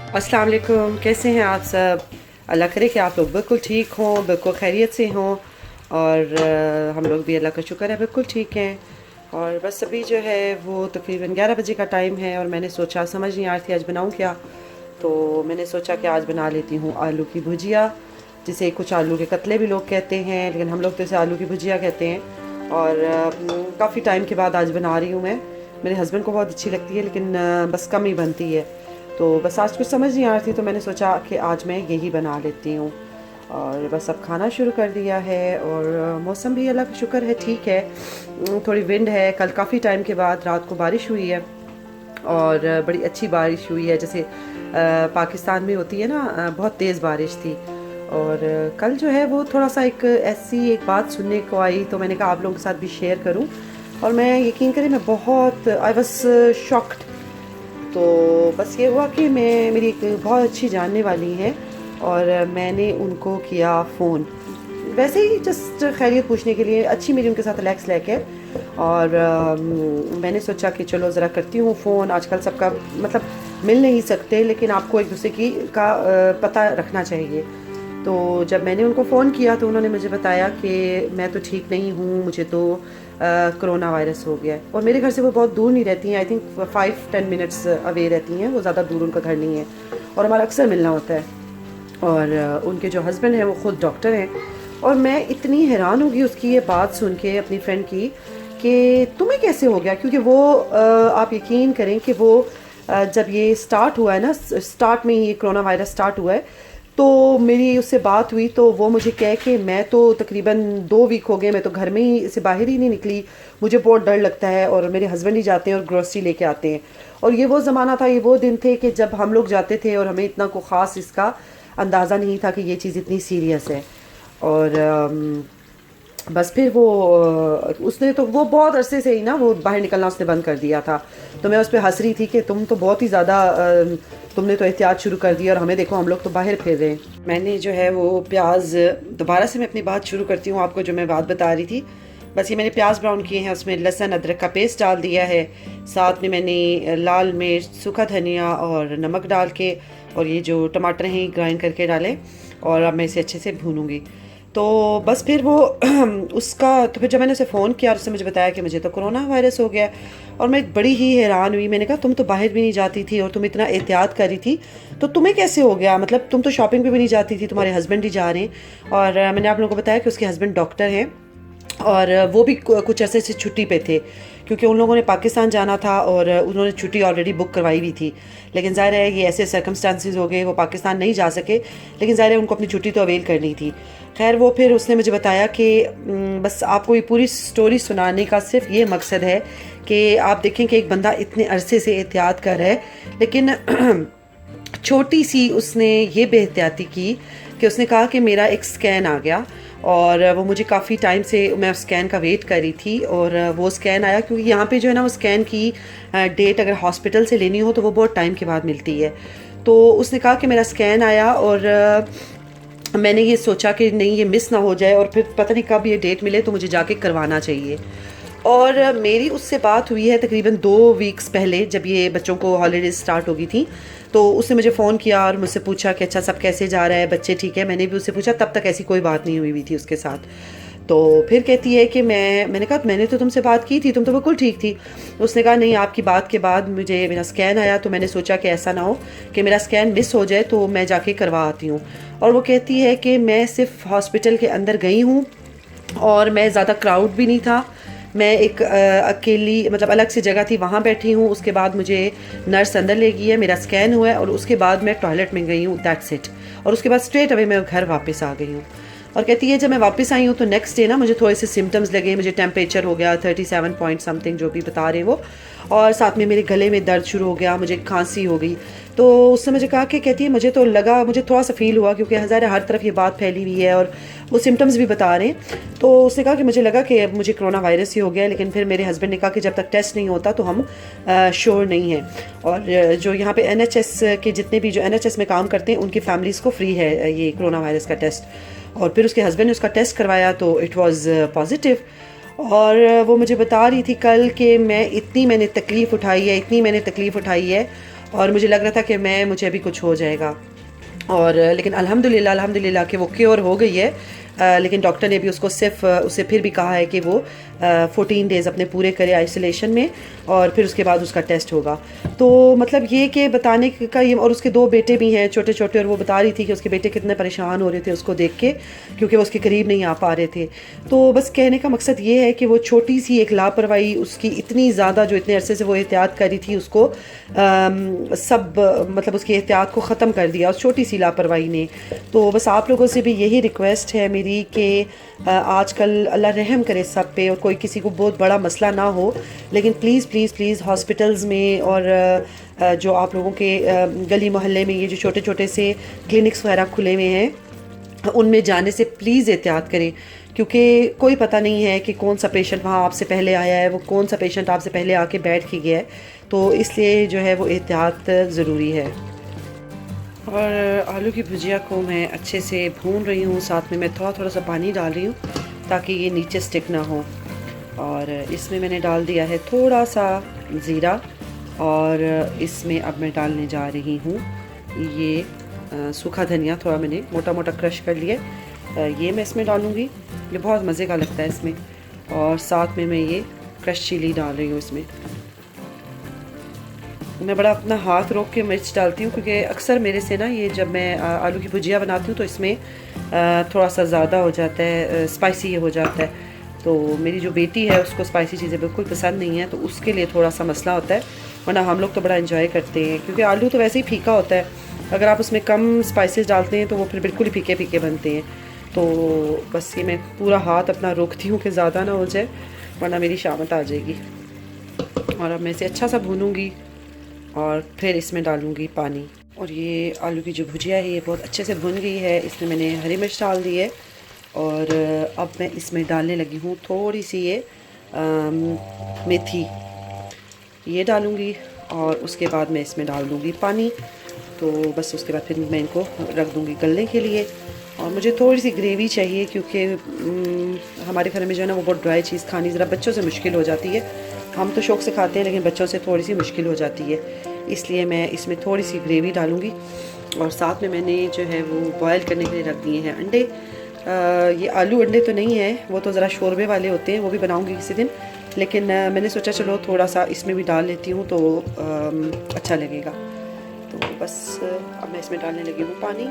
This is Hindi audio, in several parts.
अस्सलाम वालेकुम। कैसे हैं आप सब? अल्लाह करे कि आप लोग बिल्कुल ठीक हों, बिल्कुल खैरियत से हों। और हम लोग भी अल्लाह का शुक्र है बिल्कुल ठीक हैं। और बस अभी जो है वो तकरीबन 11 बजे का टाइम है और मैंने सोचा, समझ नहीं आ रही थी आज बनाऊँ क्या। तो मैंने सोचा कि आज बना लेती हूँ आलू की भुजिया, जिसे कुछ आलू के कतले भी लोग कहते हैं, लेकिन हम लोग तो इसे आलू की भुजिया कहते हैं। और काफ़ी टाइम के बाद आज बना रही हूँ मैं। मेरे हस्बैंड को बहुत अच्छी लगती है, लेकिन बस कम ही बनती है। तो बस आज कुछ समझ नहीं आ रही थी, तो मैंने सोचा कि आज मैं यही बना लेती हूँ। और बस अब खाना शुरू कर दिया है। और मौसम भी अल्लाह का शुक्र है ठीक है। थोड़ी विंड है, कल काफ़ी टाइम के बाद रात को बारिश हुई है। और बड़ी अच्छी बारिश हुई है, जैसे पाकिस्तान में होती है ना, बहुत तेज़ बारिश थी। और कल जो है वो थोड़ा सा एक ऐसी एक बात सुनने को आई, तो मैंने कहा आप लोगों के साथ भी शेयर करूं। और मैं, यकीन करें, मैं बहुत आई वॉज शॉक्ड। तो बस ये हुआ कि मेरी एक बहुत अच्छी जानने वाली हैं, और मैंने उनको किया फ़ोन, वैसे ही जस्ट खैरियत पूछने के लिए। अच्छी मेरी उनके साथ लैक्स लैक है। और मैंने सोचा कि चलो ज़रा करती हूँ फ़ोन। आजकल सबका मतलब मिल नहीं सकते, लेकिन आपको एक दूसरे की का पता रखना चाहिए। तो जब मैंने उनको फ़ोन किया तो उन्होंने मुझे बताया कि मैं तो ठीक नहीं हूँ, मुझे तो कोरोना वायरस हो गया है। और मेरे घर से वो बहुत दूर नहीं रहती हैं, आई थिंक 5-10 मिनट्स अवे रहती हैं, वो ज़्यादा दूर उनका घर नहीं है। और हमारा अक्सर मिलना होता है। और उनके जो हस्बैंड हैं वो ख़ुद डॉक्टर हैं। और मैं इतनी हैरान होगी उसकी ये बात सुन के, अपनी फ्रेंड की, कि तुम्हें कैसे हो गया। क्योंकि वो आप यकीन करें कि वो जब ये स्टार्ट हुआ है ना, स्टार्ट में ही ये कोरोना वायरस स्टार्ट हुआ है, तो मेरी उससे बात हुई तो वो मुझे कहे कि मैं तो तकरीबन 2 वीक हो गए, मैं तो घर में ही से बाहर ही नहीं निकली, मुझे बहुत डर लगता है। और मेरे हस्बैंड ही जाते हैं और ग्रोसरी लेके आते हैं। और ये वो ज़माना था, ये वो दिन थे कि जब हम लोग जाते थे और हमें इतना को ख़ास इसका अंदाज़ा नहीं था कि ये चीज़ इतनी सीरियस है। और बस फिर वो उसने तो वो बहुत अरसे से ही ना वो बाहर निकलना उसने बंद कर दिया था। तो मैं उस पर हंस रही थी कि तुम तो बहुत ही ज़्यादा तुमने तो एहतियात शुरू कर दी, और हमें देखो, हम लोग तो बाहर फिर रहे हैं। मैंने जो है वो प्याज, दोबारा से मैं अपनी बात शुरू करती हूँ आपको जो मैं बात बता रही थी। बस ये मैंने प्याज ब्राउन किए हैं, उसमें लहसुन अदरक का पेस्ट डाल दिया है, साथ में मैंने लाल मिर्च, सूखा धनिया और नमक डाल के, और ये जो टमाटर हैं ग्राइंड करके डाले। और अब मैं इसे अच्छे से भूनूंगी। तो बस फिर वो उसका, तो फिर जब मैंने उसे फ़ोन किया और उसने मुझे बताया कि मुझे तो कोरोना वायरस हो गया। और मैं बड़ी ही हैरान हुई। मैंने कहा तुम तो बाहर भी नहीं जाती थी और तुम इतना एहतियात कर रही थी, तो तुम्हें कैसे हो गया? मतलब तुम तो शॉपिंग पे भी नहीं जाती थी, तुम्हारे हस्बैंड ही जा रहे हैं। और मैंने आप लोगों को बताया कि उसके हस्बैंड डॉक्टर हैं, और वो भी कुछ ऐसे से छुट्टी पे थे, क्योंकि उन लोगों ने पाकिस्तान जाना था और उन्होंने छुट्टी ऑलरेडी बुक करवाई हुई थी। लेकिन ज़ाहिर है ये ऐसे सर्कमस्टांसिस हो गए, वो पाकिस्तान नहीं जा सके, लेकिन ज़ाहिर है उनको अपनी छुट्टी तो अवेल करनी थी। खैर वो फिर उसने मुझे बताया कि बस आपको ये पूरी स्टोरी सुनाने का सिर्फ ये मकसद है कि आप देखें कि एक बंदा इतने अरसे से एहतियात कर रहा है, लेकिन छोटी सी उसने ये बेहतियाती की कि उसने कहा कि मेरा एक स्कैन आ गया। और वो मुझे काफ़ी टाइम से, मैं उस स्कैन का वेट कर रही थी, और वो स्कैन आया। क्योंकि यहाँ पे जो है ना, वो स्कैन की डेट अगर हॉस्पिटल से लेनी हो तो वो बहुत टाइम के बाद मिलती है। तो उसने कहा कि मेरा स्कैन आया, और मैंने ये सोचा कि नहीं, ये मिस ना हो जाए, और फिर पता नहीं कब ये डेट मिले, तो मुझे जाके करवाना चाहिए। और मेरी उससे बात हुई है तकरीबन 2 वीक्स पहले, जब ये बच्चों को हॉलीडेज स्टार्ट होगी थी। तो उसने मुझे फ़ोन किया और मुझसे पूछा कि अच्छा सब कैसे जा रहा है, बच्चे ठीक है। मैंने भी उससे पूछा, तब तक ऐसी कोई बात नहीं हुई थी उसके साथ। तो फिर कहती है कि मैंने कहा मैंने तो तुमसे बात की थी, तुम तो बिल्कुल ठीक थी। उसने कहा नहीं, आपकी बात के बाद मुझे मेरा स्कैन आया, तो मैंने सोचा कि ऐसा ना हो कि मेरा स्कैन मिस हो जाए, तो मैं जाके करवा आती हूँ। और वो कहती है कि मैं सिर्फ हॉस्पिटल के अंदर गई हूँ, और मैं ज़्यादा क्राउड भी नहीं था, मैं एक अकेली, मतलब अलग सी जगह थी, वहाँ बैठी हूँ। उसके बाद मुझे नर्स अंदर ले गई है, मेरा स्कैन हुआ है, और उसके बाद मैं टॉयलेट में गई हूँ, दैट्स इट। और उसके बाद स्ट्रेट अवे मैं घर वापस आ गई हूँ। और कहती है जब मैं वापस आई हूँ तो नेक्स्ट डे ना मुझे थोड़े से सिम्टम्स लगे, मुझे टेम्परेचर हो गया 37 पॉइंट समथिंग, जो भी बता रहे हैं वो, और साथ में मेरे गले में दर्द शुरू हो गया, मुझे खांसी हो गई। तो उसने मुझे कहा कि कहती है मुझे तो लगा, मुझे थोड़ा सा फील हुआ, क्योंकि हर तरफ ये बात फैली हुई है और वो सिम्टम्स भी बता रहे हैं। तो उसने कहा कि मुझे लगा कि मुझे कोरोना वायरस ही हो गया, लेकिन फिर मेरे हस्बैंड ने कहा कि जब तक टेस्ट नहीं होता तो हम श्योर नहीं हैं। और जो यहाँ पे NHS के जितने भी जो NHS में काम करते हैं उनकी फैमिलीज़ को फ्री है ये कोरोना वायरस का टेस्ट। और फिर उसके हस्बैंड ने उसका टेस्ट करवाया तो इट वाज़ पॉजिटिव। और वो मुझे बता रही थी कल कि मैंने तकलीफ़ उठाई है, इतनी मैंने तकलीफ़ उठाई है। और मुझे लग रहा था कि मुझे अभी कुछ हो जाएगा, और लेकिन अल्हम्दुलिल्लाह कि वो क्योर हो गई है। लेकिन डॉक्टर ने भी उसको सिर्फ उसे फिर भी कहा है कि वो 14 डेज़ अपने पूरे करे आइसोलेशन में, और फिर उसके बाद उसका टेस्ट होगा। तो मतलब ये कि बताने का ये, और उसके 2 बेटे भी हैं छोटे छोटे, और वो बता रही थी कि उसके बेटे कितने परेशान हो रहे थे उसको देख के, क्योंकि वो उसके करीब नहीं आ पा रहे थे। तो बस कहने का मकसद ये है कि वो छोटी सी एक लापरवाही उसकी इतनी ज़्यादा, जो इतने अरसे से वो एहतियात कर रही थी, उसको मतलब उसकी एहतियात को ख़त्म कर दिया उस छोटी सी लापरवाही ने। तो बस आप लोगों से भी यही रिक्वेस्ट है मेरी कि आजकल अल्लाह रहम करे सब पे, और कोई किसी को बहुत बड़ा मसला ना हो, लेकिन प्लीज़ प्लीज़ प्लीज़ हॉस्पिटल्स में और जो आप लोगों के गली मोहल्ले में ये जो छोटे छोटे से क्लिनिक्स वगैरह खुले हुए हैं, उनमें जाने से प्लीज़ एहतियात करें, क्योंकि कोई पता नहीं है कि कौन सा पेशेंट वहाँ आपसे पहले आया है, वो कौन सा पेशेंट आपसे पहले आके बैठ के गया है। तो इसलिए जो है वो एहतियात ज़रूरी है। और आलू की भुजिया को मैं अच्छे से भून रही हूँ, साथ में मैं थोड़ा थोड़ा सा पानी डाल रही हूँ ताकि ये नीचे स्टिक ना हो। और इसमें मैंने डाल दिया है थोड़ा सा ज़ीरा, और इसमें अब मैं डालने जा रही हूँ ये सूखा धनिया, थोड़ा मैंने मोटा मोटा क्रश कर लिया, ये मैं इसमें डालूँगी। ये बहुत मज़े का लगता है इसमें। और साथ में मैं ये क्रश चिली डाल रही हूँ इसमें। मैं बड़ा अपना हाथ रोक के मिर्च डालती हूँ, क्योंकि अक्सर मेरे से ना ये जब मैं आलू की भुजिया बनाती हूँ तो इसमें थोड़ा सा ज़्यादा हो जाता है, स्पाइसी हो जाता है। तो मेरी जो बेटी है उसको स्पाइसी चीज़ें बिल्कुल पसंद नहीं है, तो उसके लिए थोड़ा सा मसला होता है, वरना हम लोग तो बड़ा इन्जॉय करते हैं, क्योंकि आलू तो वैसे ही फीका होता है। अगर आप उसमें कम स्पाइसेस डालते हैं तो वो फिर बिल्कुल ही फीके फीके बनते हैं। तो बस ये मैं पूरा हाथ अपना रोकती हूँ कि ज़्यादा ना हो जाए, वरना मेरी शामत आ जाएगी। और अब मैं इसे अच्छा सा भूनूँगी और फिर इसमें डालूँगी पानी। और ये आलू की जो भुजिया है ये बहुत अच्छे से भुन गई है। इसमें मैंने हरी मिर्च डाल दी है, और अब मैं इसमें डालने लगी हूँ थोड़ी सी ये मेथी, ये डालूँगी, और उसके बाद मैं इसमें डाल दूँगी पानी। तो बस उसके बाद फिर मैं इनको रख दूँगी गलने के लिए। और मुझे थोड़ी सी ग्रेवी चाहिए, क्योंकि हमारे घर में जो है ना वो बहुत ड्राई चीज़ खानी ज़रा बच्चों से मुश्किल हो जाती है। हम तो शौक़ से खाते हैं, लेकिन बच्चों से थोड़ी सी मुश्किल हो जाती है, इसलिए मैं इसमें थोड़ी सी ग्रेवी डालूँगी। और साथ में मैंने जो है वो बॉयल करने के लिए रख दिए हैं अंडे। ये आलू अंडे तो नहीं है, वो तो ज़रा शोरबे वाले होते हैं, वो भी बनाऊँगी किसी दिन, लेकिन मैंने सोचा चलो थोड़ा सा इसमें भी डाल लेती हूँ तो अच्छा लगेगा। तो बस अब मैं इसमें डालने लगी हूँ पानी,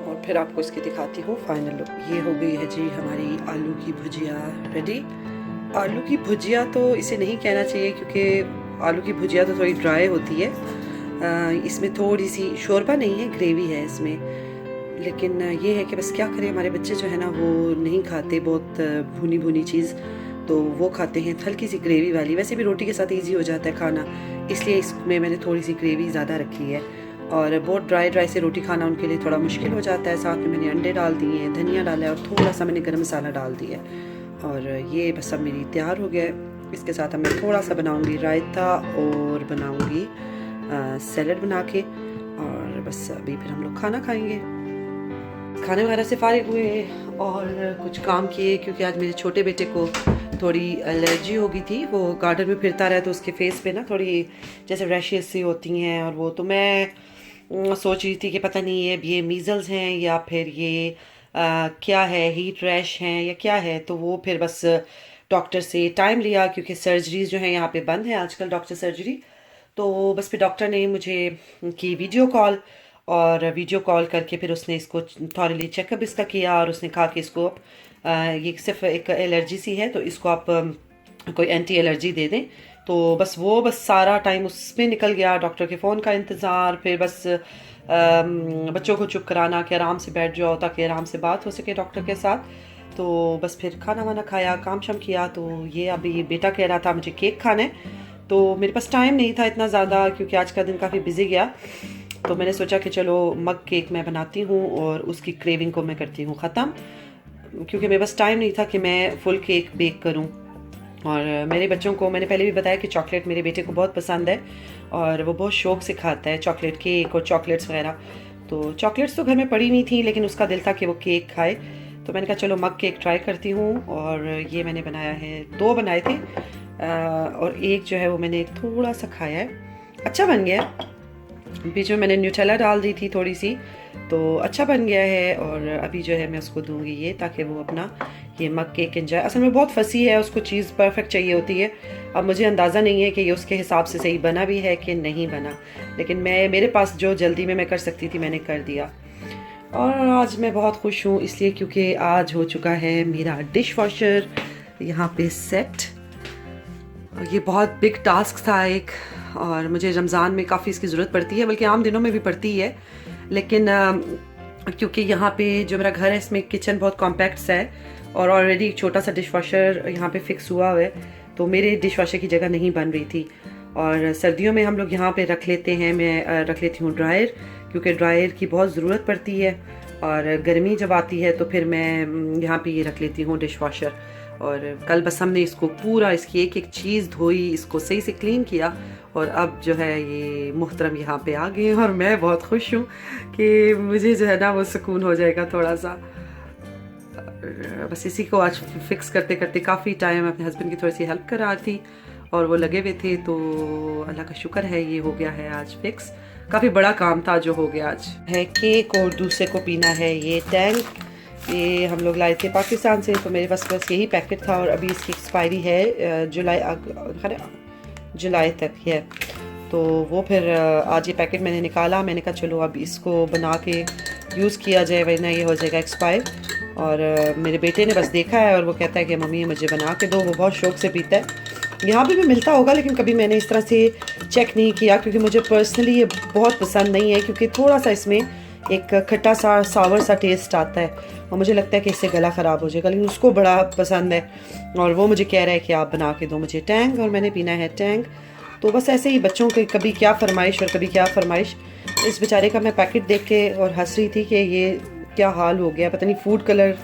और फिर आपको इसकी दिखाती हूँ फाइनल लुक। ये हो गई है जी हमारी आलू की भुजिया रेडी। आलू की भुजिया तो इसे नहीं कहना चाहिए, क्योंकि आलू की भुजिया तो थोड़ी ड्राई होती है। इसमें थोड़ी सी शोरबा नहीं है, ग्रेवी है इसमें। लेकिन ये है कि बस क्या करें, हमारे बच्चे जो है ना वो नहीं खाते बहुत भुनी भुनी चीज़, तो वो खाते हैं हल्की सी ग्रेवी वाली। वैसे भी रोटी के साथ इजी हो जाता है खाना, इसलिए इसमें मैंने थोड़ी सी ग्रेवी ज़्यादा रखी है। और बहुत ड्राई से रोटी खाना उनके लिए थोड़ा मुश्किल हो जाता है। साथ में मैंने अंडे डाल दिए हैं, धनिया डाला है, और थोड़ा सा मैंने गरम मसाला डाल दिया है। और ये बस अब मेरी तैयार हो गया है। इसके साथ अब मैं थोड़ा सा बनाऊंगी रायता, और बनाऊंगी सैलड बना के, और बस अभी फिर हम लोग खाना खाएंगे। खाने वगैरह से फारिग हुए और कुछ काम किए, क्योंकि आज मेरे छोटे बेटे को थोड़ी एलर्जी हो गई थी। वो गार्डन में फिरता रहा तो उसके फेस पे ना थोड़ी जैसे रैशेस सी होती हैं, और वो तो मैं सोच रही थी कि पता नहीं ये मीज़ल्स हैं या फिर ये क्या है, हीट रैश हैं या क्या है। तो वो फिर बस डॉक्टर से टाइम लिया, क्योंकि सर्जरीज जो हैं यहाँ पे बंद है आजकल, डॉक्टर सर्जरी। तो बस फिर डॉक्टर ने मुझे की वीडियो कॉल, और वीडियो कॉल करके फिर उसने इसको थॉरली चेकअप इसका किया, और उसने कहा कि इसको ये सिर्फ एक एलर्जी सी है, तो इसको आप कोई एंटी एलर्जी दे दें। तो बस सारा टाइम उसमें निकल गया, डॉक्टर के फ़ोन का इंतज़ार, फिर बस बच्चों को चुप कराना कि आराम से बैठ जाओ ताकि आराम से बात हो सके डॉक्टर के साथ। तो बस फिर खाना वाना खाया, काम शाम किया। तो ये अभी बेटा कह रहा था मुझे केक खाना है, तो मेरे पास टाइम नहीं था इतना ज़्यादा, क्योंकि आज का दिन काफ़ी बिजी गया। तो मैंने सोचा कि चलो मग केक मैं बनाती हूँ और उसकी क्रेविंग को मैं करती हूँ ख़त्म, क्योंकि मेरे पास टाइम नहीं था कि मैं फुल केक बेक करूँ। और मेरे बच्चों को मैंने पहले भी बताया कि चॉकलेट मेरे बेटे को बहुत पसंद है, और वो बहुत शौक़ से खाता है चॉकलेट केक और चॉकलेट्स वगैरह। तो चॉकलेट्स तो घर में पड़ी नहीं थी, लेकिन उसका दिल था कि वो केक खाए। तो मैंने कहा चलो मग केक ट्राई करती हूँ। और ये मैंने बनाया है, 2 बनाए थे, और एक जो है वो मैंने थोड़ा सा खाया है, अच्छा बन गया। बीच में मैंने न्यूटेला डाल दी थी थोड़ी सी, तो अच्छा बन गया है। और अभी जो है मैं उसको दूंगी ये, ताकि वो अपना ये मग केक एंजॉय। असल में बहुत फंसी है, उसको चीज़ परफेक्ट चाहिए होती है। अब मुझे अंदाज़ा नहीं है कि ये उसके हिसाब से सही बना भी है कि नहीं बना, लेकिन मेरे पास जो जल्दी में मैं कर सकती थी मैंने कर दिया। और आज मैं बहुत खुश हूँ इसलिए क्योंकि आज हो चुका है मेरा डिश वॉशर यहाँ पे सेट। ये बहुत बिग टास्क था एक, और मुझे रमज़ान में काफ़ी इसकी ज़रूरत पड़ती है, बल्कि आम दिनों में भी पड़ती है। लेकिन क्योंकि यहाँ पे जो मेरा घर है इसमें किचन बहुत कॉम्पैक्ट है और ऑलरेडी एक छोटा सा डिश वॉशर यहाँ पे फिक्स हुआ है, तो मेरे डिश वॉशर की जगह नहीं बन रही थी। और सर्दियों में हम लोग यहाँ पे रख लेते हैं, मैं रख लेती हूँ ड्रायर, क्योंकि ड्रायर की बहुत ज़रूरत पड़ती है। और गर्मी जब आती है तो फिर मैं यहाँ पे ये रख लेती हूँ डिश वॉशर। और कल बस हमने इसको पूरा, इसकी एक एक चीज़ धोई, इसको सही से क्लीन किया, और अब जो है ये मुहतरम यहाँ पे आ गए। और मैं बहुत खुश हूँ कि मुझे जो है ना वो सुकून हो जाएगा थोड़ा सा। बस इसी को आज फिक्स करते करते काफ़ी टाइम अपने हस्बैंड की थोड़ी सी हेल्प कर रहा थी, और वो लगे हुए थे, तो अल्लाह का शुक्र है ये हो गया है आज फिक्स। काफ़ी बड़ा काम था जो हो गया आज है। केक और दूसरे को पीना है ये टैंक, ये हम लोग लाए थे पाकिस्तान से, तो मेरे पास बस यही पैकेट था। और अभी इसकी एक्सपायरी है जुलाई तक है, तो वो फिर आज ये पैकेट मैंने निकाला। मैंने कहा चलो अब इसको बना के यूज़ किया जाए, वरना ये हो जाएगा एक्सपायर। और मेरे बेटे ने बस देखा है और वो कहता है कि मम्मी मुझे बना के दो, वो बहुत शौक़ से पीता है। यहाँ पे भी मिलता होगा, लेकिन कभी मैंने इस तरह से चेक नहीं किया, क्योंकि मुझे पर्सनली ये बहुत पसंद नहीं है, क्योंकि थोड़ा सा इसमें एक खट्टा सा सावर सा टेस्ट आता है, और मुझे लगता है कि इससे गला ख़राब हो जाएगा। लेकिन उसको बड़ा पसंद है, और वो मुझे कह रहा है कि आप बना के दो मुझे टैंग, और मैंने पीना है टैंग। तो बस ऐसे ही बच्चों के कभी क्या फरमाइश और कभी क्या फरमाइश। इस बेचारे का मैं पैकेट देख के और हंस रही थी कि ये क्या हाल हो गया, पता नहीं फूड कलर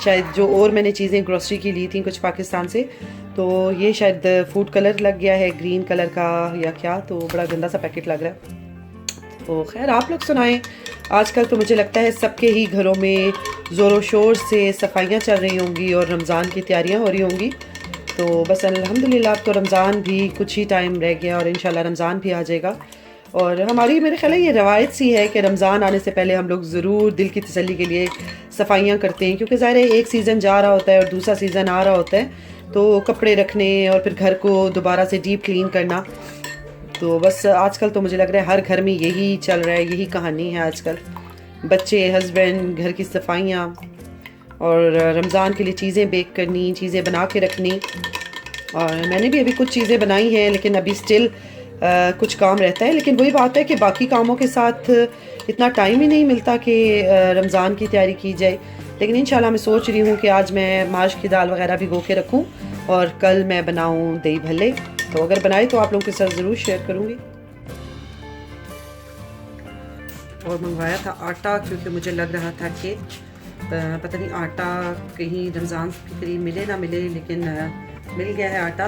शायद, जो और मैंने चीज़ें ग्रोसरी की ली थी कुछ पाकिस्तान से, तो ये शायद फूड कलर लग गया है ग्रीन कलर का या क्या, तो बड़ा गंदा सा पैकेट लग रहा है। तो खैर आप लोग सुनाएं। आजकल तो मुझे लगता है सबके ही घरों में ज़ोरों शोर से सफाइयाँ चल रही होंगी और रमज़ान की तैयारियाँ हो रही होंगी। तो बस अल्हम्दुलिल्लाह अब तो रमज़ान भी कुछ ही टाइम रह गया, और इंशाल्लाह रमज़ान भी आ जाएगा। और हमारी मेरे ख्याल है ये रवायत सी है कि रमज़ान आने से पहले हम लोग ज़रूर दिल की तसल्ली के लिए सफाइयाँ करते हैं, क्योंकि ज़ाहिर है एक सीज़न जा रहा होता है और दूसरा सीज़न आ रहा होता है, तो कपड़े रखने और फिर घर को दोबारा से डीप क्लीन करना। तो बस आजकल तो मुझे लग रहा है हर घर में यही चल रहा है, यही कहानी है आजकल। बच्चे, हस्बैंड, घर की सफाइयाँ, और रमज़ान के लिए चीज़ें बेक करनी, चीज़ें बना के रखनी। और मैंने भी अभी कुछ चीज़ें बनाई हैं, लेकिन अभी स्टिल कुछ काम रहता है। लेकिन वही बात है कि बाकी कामों के साथ इतना टाइम ही नहीं मिलता कि रमज़ान की तैयारी की जाए। लेकिन इंशाल्लाह मैं सोच रही हूँ कि आज मैं माश की दाल वगैरह भिगो के रखूँ, और कल मैं बनाऊँ दही भल्ले। तो अगर बनाए तो आप लोगों के साथ ज़रूर शेयर करूँगी। और मंगवाया था आटा, क्योंकि मुझे लग रहा था कि पता नहीं आटा कहीं रमज़ान के करीब मिले ना मिले, लेकिन मिल गया है आटा,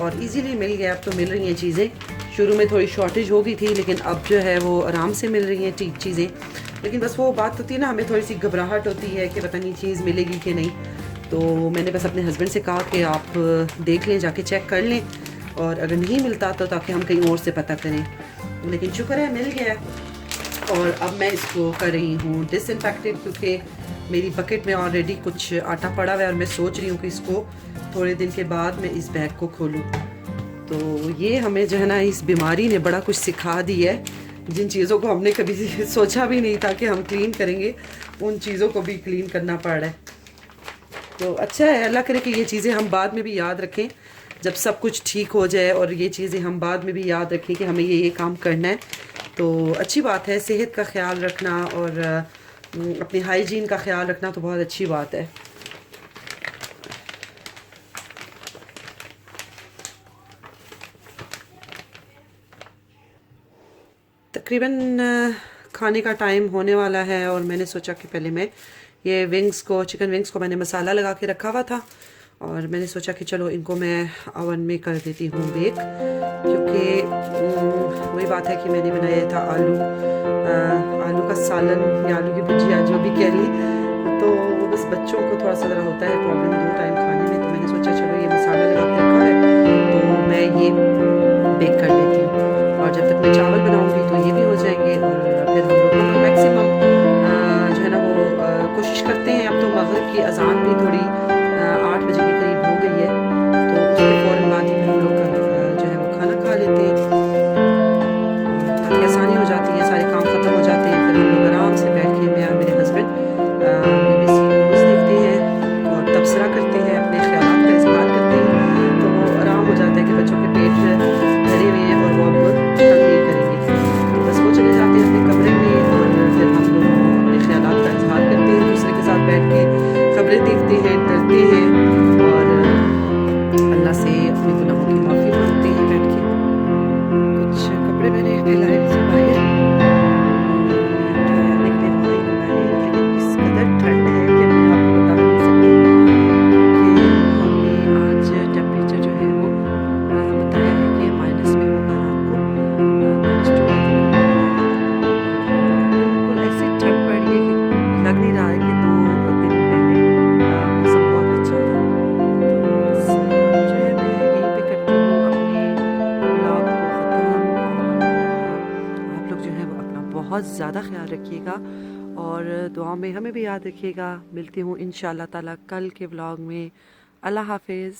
और इजीली मिल गया। अब तो मिल रही हैं चीज़ें। शुरू में थोड़ी शॉर्टेज हो गई थी, लेकिन अब जो है वो आराम से मिल रही हैं चीज़ें। लेकिन बस वो बात होती है ना, हमें थोड़ी सी घबराहट होती है कि पता नहीं चीज़ मिलेगी कि नहीं। तो मैंने बस अपने हस्बैंड से कहा कि आप देख लें, जाके चेक कर लें, और अगर नहीं मिलता तो ताकि हम कहीं और से पता करें। लेकिन शुक्र है मिल गया। और अब मैं इसको कर रही हूँ डिसइंफेक्टेड, क्योंकि मेरी बकेट में ऑलरेडी कुछ आटा पड़ा हुआ है, और मैं सोच रही हूँ कि इसको थोड़े दिन के बाद मैं इस बैग को खोलूँ। तो ये हमें जो है ना इस बीमारी ने बड़ा कुछ सिखा दी है, जिन चीज़ों को हमने कभी सोचा भी नहीं था कि हम क्लीन करेंगे, उन चीज़ों को भी क्लीन करना पड़ रहा है। तो अच्छा है, अल्लाह करे कि ये चीज़ें हम बाद में भी याद रखें, जब सब कुछ ठीक हो जाए, और ये चीज़ें हम बाद में भी याद रखें कि हमें ये काम करना है। तो अच्छी बात है, सेहत का ख्याल रखना और अपनी हाइजीन का ख्याल रखना तो बहुत अच्छी बात है। तकरीबन खाने का टाइम होने वाला है, और मैंने सोचा कि पहले मैं ये चिकन विंग्स को मैंने मसाला लगा के रखा हुआ था, और मैंने सोचा कि चलो इनको मैं ओवन में कर देती हूँ बेक। क्योंकि वही बात है कि मैंने बनाया था आलू का सालन या आलू की भुजिया, जो भी कह ली। तो बस बच्चों को थोड़ा सा ज़रा होता है प्रॉब्लम 2 टाइम खाने में, तो मैंने सोचा चलो ये मसाला लगा के रखा है तो ये बेक कर लेती हूँ। और जब तक मैं चावल बनाऊँगी तो ये भी हो जाएंगे और फिर हम लोग मैक्सिमम जो है ना वो कोशिश करते हैं। अब तो मगरिब की अज़ान भी थोड़ी 8 बजे के करीब हो गई है, तो उसके फ़ौरन बाद ही फिर हम लोग जो है वो खाना खा लेते हैं, ताकि आसानी हो जाती है, सारे काम ख़त्म हो जाते हैं। फिर हम लोग आराम से बैठ के, मैं और मेरे हस्बैंड BBC न्यूज़ देखते हैं और तबसरा करते हैं, अपने ख्यालात का इज़हार करते हैं। तो वो आराम हो जाता है कि बच्चों के पेट भरे हुए हैं और वो अब तंग नहीं करेंगे। तो बस वो चले जाते हैं अपने कमरे में और फिर हम लोग अपने ख्यालात का इज़हार करते हैं, दूसरे के साथ बैठ के खबरें देखते हैं, डरते हैं और अल्लाह से अपने गुनाहों की माफ़ी मांगते हैं बैठ के। कुछ कपड़े मैंने फैलाए से बाहर ठहरने के लिए वहीं लगाए, लेकिन इस कदर ठंड है कि मैं आपको बता नहीं सकती कि अभी आज टेम्परेचर जो है वो बताया है कि माइनस में होगा रात को, -12 बिल्कुल ऐसी ठंड पड़ रही है कि लग नहीं रहा है कि 2 दिन पहले मौसम बहुत अच्छा था। तो बस जो है मैं यहीं पे करती हूँ अपने ब्लॉग को ख़त्म। और आप लोग जो है वो अपना बहुत ज़्यादा ख्याल रखिएगा और दुआओं में हमें भी याद रखिएगा। मिलती हूँ इंशाअल्लाह ताला कल के व्लॉग में। अल्लाह हाफ़िज़।